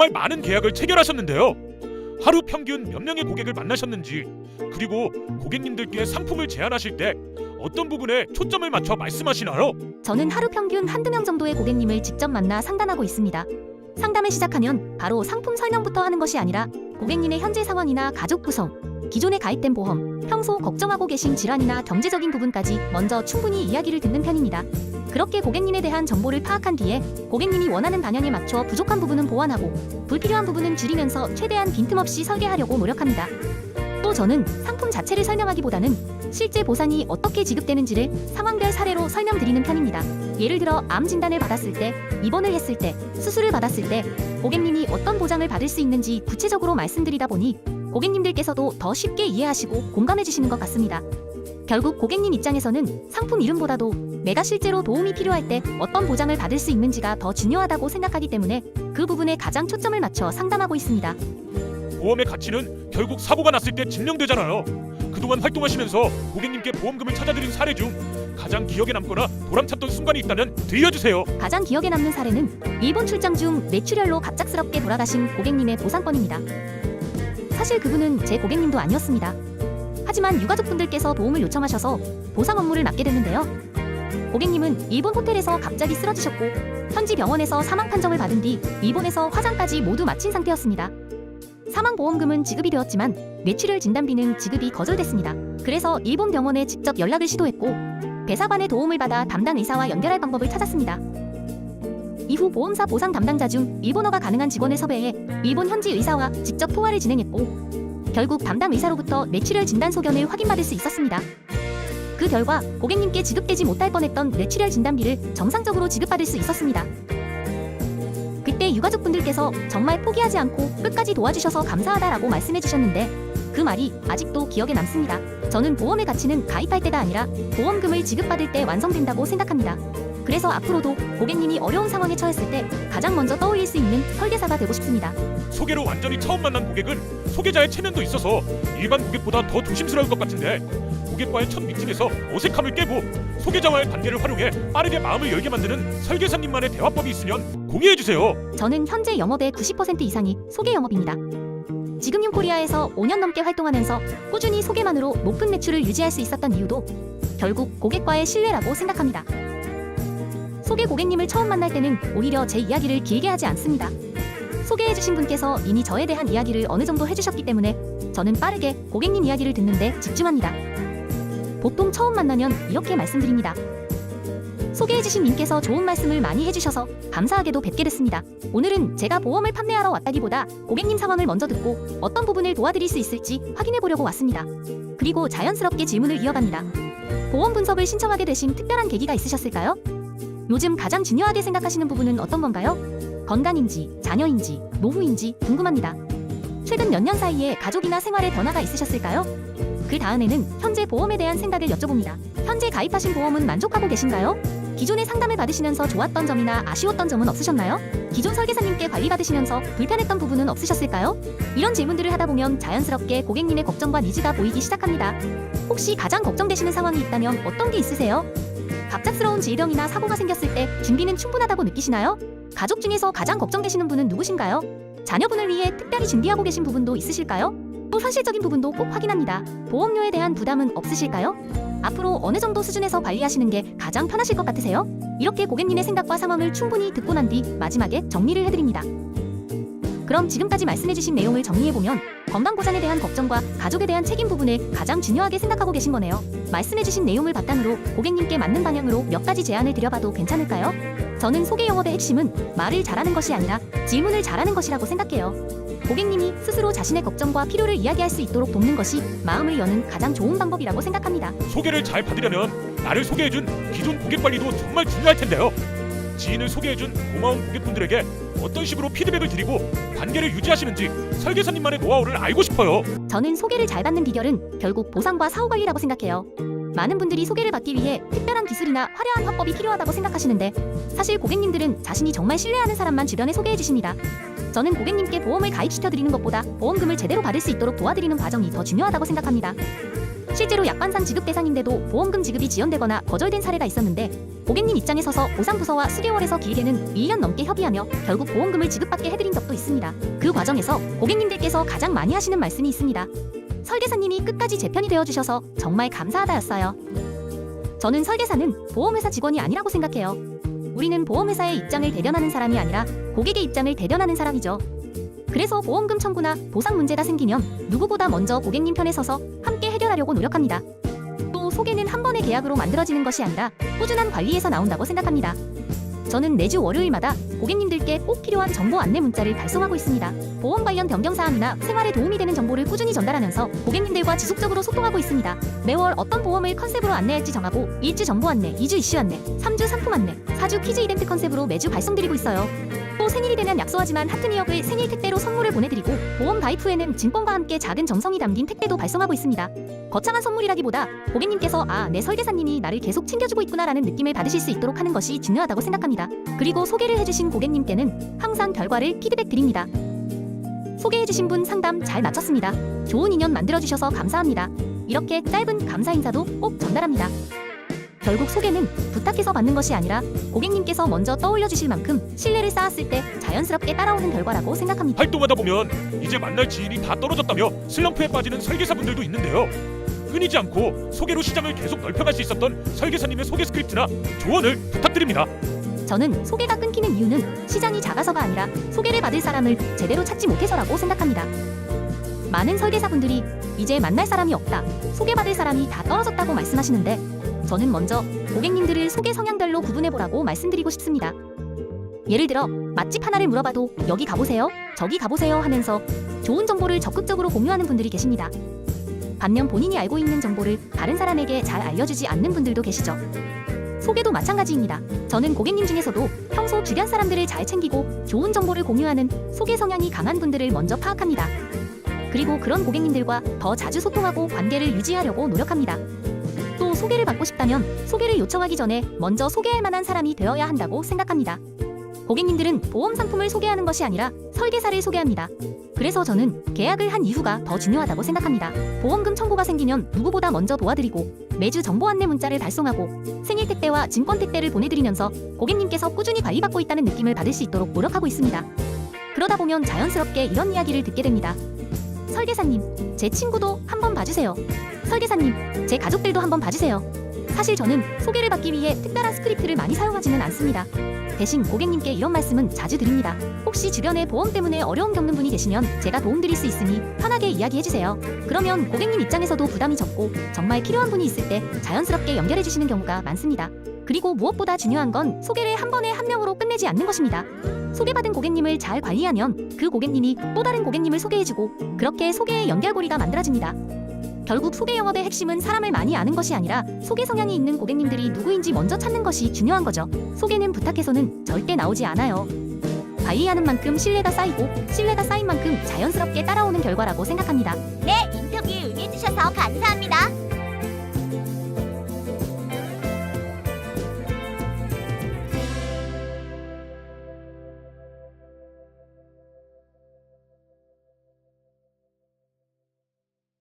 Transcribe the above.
정말 많은 계약을 체결하셨는데요. 하루 평균 몇 명의 고객을 만나셨는지, 그리고 고객님들께 상품을 제안하실 때 어떤 부분에 초점을 맞춰 말씀하시나요? 저는 하루 평균 한두 명 정도의 고객님을 직접 만나 상담하고 있습니다. 상담을 시작하면 바로 상품 설명부터 하는 것이 아니라 고객님의 현재 상황이나 가족 구성, 기존에 가입된 보험, 평소 걱정하고 계신 질환이나 경제적인 부분까지 먼저 충분히 이야기를 듣는 편입니다. 그렇게 고객님에 대한 정보를 파악한 뒤에 고객님이 원하는 방향에 맞춰 부족한 부분은 보완하고 불필요한 부분은 줄이면서 최대한 빈틈없이 설계하려고 노력합니다. 또 저는 상품 자체를 설명하기보다는 실제 보상이 어떻게 지급되는지를 상황별 사례로 설명드리는 편입니다. 예를 들어 암 진단을 받았을 때, 입원을 했을 때, 수술을 받았을 때 고객님이 어떤 보장을 받을 수 있는지 구체적으로 말씀드리다 보니 고객님들께서도 더 쉽게 이해하시고 공감해 주시는 것 같습니다. 결국 고객님 입장에서는 상품 이름보다도 내가 실제로 도움이 필요할 때 어떤 보장을 받을 수 있는지가 더 중요하다고 생각하기 때문에 그 부분에 가장 초점을 맞춰 상담하고 있습니다. 보험의 가치는 결국 사고가 났을 때 증명되잖아요. 그동안 활동하시면서 고객님께 보험금을 찾아드린 사례 중 가장 기억에 남거나 보람찼던 순간이 있다면 들려주세요. 가장 기억에 남는 사례는 일본 출장 중 뇌출혈로 갑작스럽게 돌아가신 고객님의 보상건입니다. 사실 그분은 제 고객님도 아니었습니다. 하지만 유가족분들께서 도움을 요청하셔서 보상 업무를 맡게 됐는데요. 고객님은 일본 호텔에서 갑자기 쓰러지셨고 현지 병원에서 사망 판정을 받은 뒤 일본에서 화장까지 모두 마친 상태였습니다. 사망보험금은 지급이 되었지만 뇌출혈 진단비는 지급이 거절됐습니다. 그래서 일본 병원에 직접 연락을 시도했고 대사관의 도움을 받아 담당 의사와 연결할 방법을 찾았습니다. 이후 보험사 보상 담당자 중 일본어가 가능한 직원을 섭외해 일본 현지 의사와 직접 통화를 진행했고 결국 담당 의사로부터 뇌출혈 진단 소견을 확인받을 수 있었습니다. 그 결과 고객님께 지급되지 못할 뻔했던 뇌출혈 진단비를 정상적으로 지급받을 수 있었습니다. 그때 유가족분들께서 정말 포기하지 않고 끝까지 도와주셔서 감사하다라고 말씀해 주셨는데 그 말이 아직도 기억에 남습니다. 저는 보험의 가치는 가입할 때가 아니라 보험금을 지급받을 때 완성된다고 생각합니다. 그래서 앞으로도 고객님이 어려운 상황에 처했을 때 가장 먼저 떠올릴 수 있는 설계사가 되고 싶습니다. 소개로 완전히 처음 만난 고객은 소개자의 체면도 있어서 일반 고객보다 더 조심스러울 것 같은데, 고객과의 첫 미팅에서 어색함을 깨고 소개자와의 관계를 활용해 빠르게 마음을 열게 만드는 설계사님만의 대화법이 있으면 공유해주세요. 저는 현재 영업의 90% 이상이 소개 영업입니다. 지금 융코리아에서 5년 넘게 활동하면서 꾸준히 소개만으로 높은 매출을 유지할 수 있었던 이유도 결국 고객과의 신뢰라고 생각합니다. 소개 고객님을 처음 만날 때는 오히려 제 이야기를 길게 하지 않습니다. 소개해주신 분께서 이미 저에 대한 이야기를 어느 정도 해주셨기 때문에 저는 빠르게 고객님 이야기를 듣는데 집중합니다. 보통 처음 만나면 이렇게 말씀드립니다. 소개해주신 님께서 좋은 말씀을 많이 해주셔서 감사하게도 뵙게 됐습니다. 오늘은 제가 보험을 판매하러 왔다기보다 고객님 상황을 먼저 듣고 어떤 부분을 도와드릴 수 있을지 확인해보려고 왔습니다. 그리고 자연스럽게 질문을 이어갑니다. 보험 분석을 신청하게 되신 특별한 계기가 있으셨을까요? 요즘 가장 중요하게 생각하시는 부분은 어떤 건가요? 건강인지, 자녀인지, 노후인지 궁금합니다. 최근 몇 년 사이에 가족이나 생활에 변화가 있으셨을까요? 그 다음에는 현재 보험에 대한 생각을 여쭤봅니다. 현재 가입하신 보험은 만족하고 계신가요? 기존에 상담을 받으시면서 좋았던 점이나 아쉬웠던 점은 없으셨나요? 기존 설계사님께 관리받으시면서 불편했던 부분은 없으셨을까요? 이런 질문들을 하다 보면 자연스럽게 고객님의 걱정과 니즈가 보이기 시작합니다. 혹시 가장 걱정되시는 상황이 있다면 어떤 게 있으세요? 갑작스러운 질병이나 사고가 생겼을 때 준비는 충분하다고 느끼시나요? 가족 중에서 가장 걱정되시는 분은 누구신가요? 자녀분을 위해 특별히 준비하고 계신 부분도 있으실까요? 또 현실적인 부분도 꼭 확인합니다. 보험료에 대한 부담은 없으실까요? 앞으로 어느 정도 수준에서 관리하시는 게 가장 편하실 것 같으세요? 이렇게 고객님의 생각과 상황을 충분히 듣고 난 뒤 마지막에 정리를 해드립니다. 그럼 지금까지 말씀해주신 내용을 정리해보면 건강보장에 대한 걱정과 가족에 대한 책임 부분을 가장 중요하게 생각하고 계신 거네요. 말씀해주신 내용을 바탕으로 고객님께 맞는 방향으로 몇 가지 제안을 드려봐도 괜찮을까요? 저는 소개 영업의 핵심은 말을 잘하는 것이 아니라 질문을 잘하는 것이라고 생각해요. 고객님이 스스로 자신의 걱정과 필요를 이야기할 수 있도록 돕는 것이 마음을 여는 가장 좋은 방법이라고 생각합니다. 소개를 잘 받으려면 나를 소개해준 기존 고객 관리도 정말 중요할 텐데요. 지인을 소개해준 고마운 고객분들에게 어떤 식으로 피드백을 드리고 관계를 유지하시는지 설계사님만의 노하우를 알고 싶어요. 저는 소개를 잘 받는 비결은 결국 보상과 사후 관리라고 생각해요. 많은 분들이 소개를 받기 위해 특별한 기술이나 화려한 화법이 필요하다고 생각하시는데 사실 고객님들은 자신이 정말 신뢰하는 사람만 주변에 소개해 주십니다. 저는 고객님께 보험을 가입시켜드리는 것보다 보험금을 제대로 받을 수 있도록 도와드리는 과정이 더 중요하다고 생각합니다. 실제로 약관상 지급 대상인데도 보험금 지급이 지연되거나 거절된 사례가 있었는데 고객님 입장에 서서 보상부서와 수개월에서 길게는 1년 넘게 협의하며 결국 보험금을 지급받게 해드린 적도 있습니다. 그 과정에서 고객님들께서 가장 많이 하시는 말씀이 있습니다. 설계사님이 끝까지 제 편이 되어주셔서 정말 감사하다였어요. 저는 설계사는 보험회사 직원이 아니라고 생각해요. 우리는 보험회사의 입장을 대변하는 사람이 아니라 고객의 입장을 대변하는 사람이죠. 그래서 보험금 청구나 보상 문제가 생기면 누구보다 먼저 고객님 편에 서서 함께 해결하려고 노력합니다. 또 소개는 한 번의 계약으로 만들어지는 것이 아니라 꾸준한 관리에서 나온다고 생각합니다. 저는 매주 월요일마다 고객님들께 꼭 필요한 정보 안내 문자를 발송하고 있습니다. 보험 관련 변경사항이나 생활에 도움이 되는 정보를 꾸준히 전달하면서 고객님들과 지속적으로 소통하고 있습니다. 매월 어떤 보험을 컨셉으로 안내할지 정하고 1주 정보 안내, 2주 이슈 안내, 3주 상품 안내, 4주 퀴즈 이벤트 컨셉으로 매주 발송드리고 있어요. 또 생일이 되면 약소하지만 하트니어그의 생일 택배로 선물을 보내드리고 보험 가입 후에는 증권과 함께 작은 정성이 담긴 택배도 발송하고 있습니다. 거창한 선물이라기보다 고객님께서 내 설계사님이 나를 계속 챙겨주고 있구나라는 느낌을 받으실 수 있도록 하는 것이 중요하다고 생각합니다. 그리고 소개를 해주신 고객님께는 항상 결과를 피드백 드립니다. 소개해주신 분 상담 잘 마쳤습니다. 좋은 인연 만들어주셔서 감사합니다. 이렇게 짧은 감사 인사도 꼭 전달합니다. 결국 소개는 부탁해서 받는 것이 아니라 고객님께서 먼저 떠올려 주실 만큼 신뢰를 쌓았을 때 자연스럽게 따라오는 결과라고 생각합니다. 활동하다 보면 이제 만날 지인이 다 떨어졌다며 슬럼프에 빠지는 설계사분들도 있는데요. 끊이지 않고 소개로 시장을 계속 넓혀갈 수 있었던 설계사님의 소개 스크립트나 조언을 부탁드립니다. 저는 소개가 끊기는 이유는 시장이 작아서가 아니라 소개를 받을 사람을 제대로 찾지 못해서라고 생각합니다. 많은 설계사분들이 이제 만날 사람이 없다, 소개받을 사람이 다 떨어졌다고 말씀하시는데 저는 먼저 고객님들을 소개 성향별로 구분해보라고 말씀드리고 싶습니다. 예를 들어 맛집 하나를 물어봐도 여기 가보세요, 저기 가보세요 하면서 좋은 정보를 적극적으로 공유하는 분들이 계십니다. 반면 본인이 알고 있는 정보를 다른 사람에게 잘 알려주지 않는 분들도 계시죠. 소개도 마찬가지입니다. 저는 고객님 중에서도 평소 주변 사람들을 잘 챙기고 좋은 정보를 공유하는 소개 성향이 강한 분들을 먼저 파악합니다. 그리고 그런 고객님들과 더 자주 소통하고 관계를 유지하려고 노력합니다. 또 소개를 받고 싶다면 소개를 요청하기 전에 먼저 소개할 만한 사람이 되어야 한다고 생각합니다. 고객님들은 보험 상품을 소개하는 것이 아니라 설계사를 소개합니다. 그래서 저는 계약을 한 이후가 더 중요하다고 생각합니다. 보험금 청구가 생기면 누구보다 먼저 도와드리고 매주 정보 안내 문자를 발송하고 생일 택배와 증권 택배를 보내드리면서 고객님께서 꾸준히 관리받고 있다는 느낌을 받을 수 있도록 노력하고 있습니다. 그러다 보면 자연스럽게 이런 이야기를 듣게 됩니다. 설계사님, 제 친구도 한번 봐주세요. 설계사님, 제 가족들도 한번 봐주세요. 사실 저는 소개를 받기 위해 특별한 스크립트를 많이 사용하지는 않습니다. 대신 고객님께 이런 말씀은 자주 드립니다. 혹시 주변에 보험 때문에 어려움 겪는 분이 계시면 제가 도움드릴 수 있으니 편하게 이야기해주세요. 그러면 고객님 입장에서도 부담이 적고 정말 필요한 분이 있을 때 자연스럽게 연결해주시는 경우가 많습니다. 그리고 무엇보다 중요한 건 소개를 한 번에 한 명으로 끝내지 않는 것입니다. 소개받은 고객님을 잘 관리하면 그 고객님이 또 다른 고객님을 소개해주고 그렇게 소개의 연결고리가 만들어집니다. 결국 소개 영업의 핵심은 사람을 많이 아는 것이 아니라 소개 성향이 있는 고객님들이 누구인지 먼저 찾는 것이 중요한 거죠. 소개는 부탁해서는 절대 나오지 않아요. 관리하는 만큼 신뢰가 쌓이고 신뢰가 쌓인 만큼 자연스럽게 따라오는 결과라고 생각합니다. 네, 인터뷰에 응해주셔서 감사합니다.